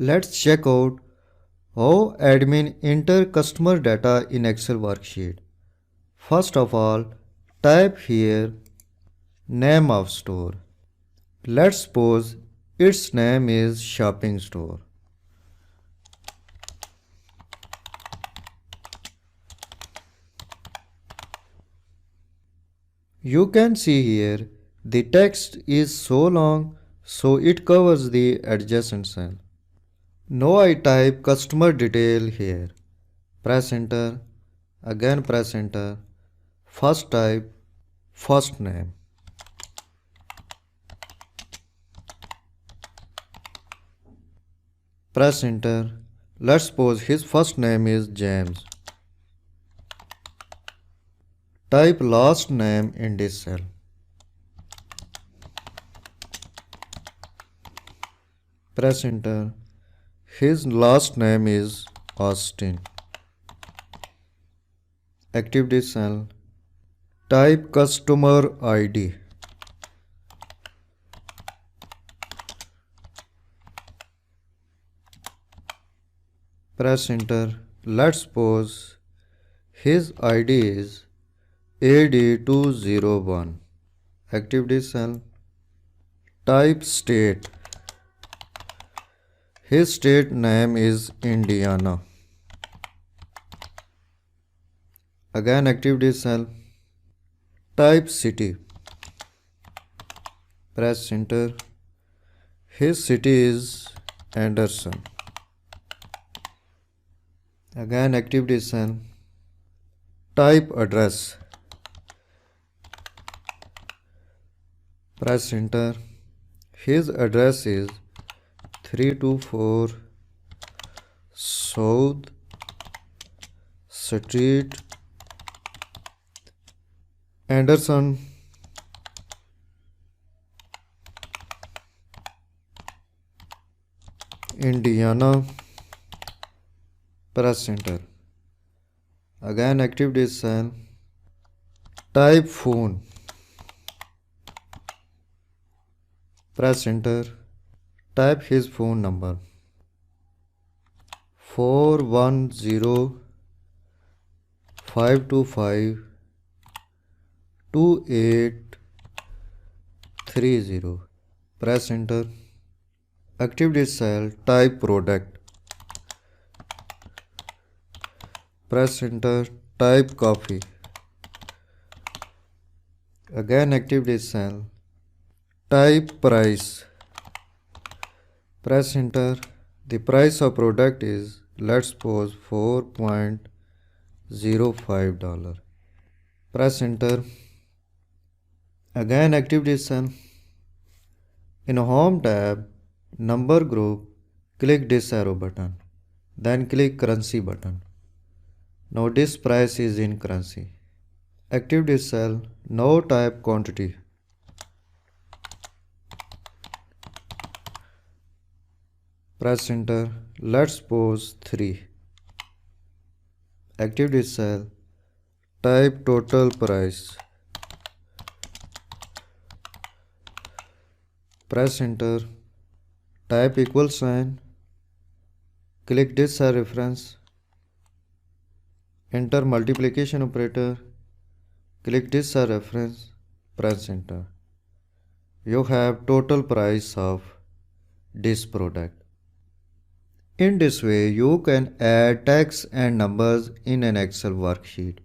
Let's check out how admin enter customer data in Excel worksheet. First of all, type here name of store. Let's suppose its name is shopping store. You can see here the text is so long so it covers the adjacent cell. Now I type customer detail here. Press enter. Again press enter. First type first name. Press enter. Let's suppose his first name is James. Type last name in this cell. Press enter. His last name is Austin. Active this cell. Type customer ID. Press enter. Let's suppose his ID is AD201. Active this cell. Type state. His state name is Indiana. Again active this cell. Type city. Press enter. His city is Anderson. Again active this cell. Type address. Press enter. His address is 324 South Street, Anderson, Indiana. Press enter. Again active this cell. Type phone. Press enter. Type his phone number 410-525-2830. Press enter. Active this cell. Type product. Press enter. Type coffee. Again active this cell. Type price. Press enter. The price of product is, let's suppose, $4.05. Press enter. Again active this cell. In home tab, number group, click this arrow button. Then click currency button. Now this price is in currency. Active this cell. Now type quantity. Press enter. Let's suppose 3. Active this cell. Type total price. Press enter. Type equal sign. Click this cell reference. Enter multiplication operator. Click this cell reference. Press enter. You have total price of this product. In this way, you can add text and numbers in an Excel worksheet.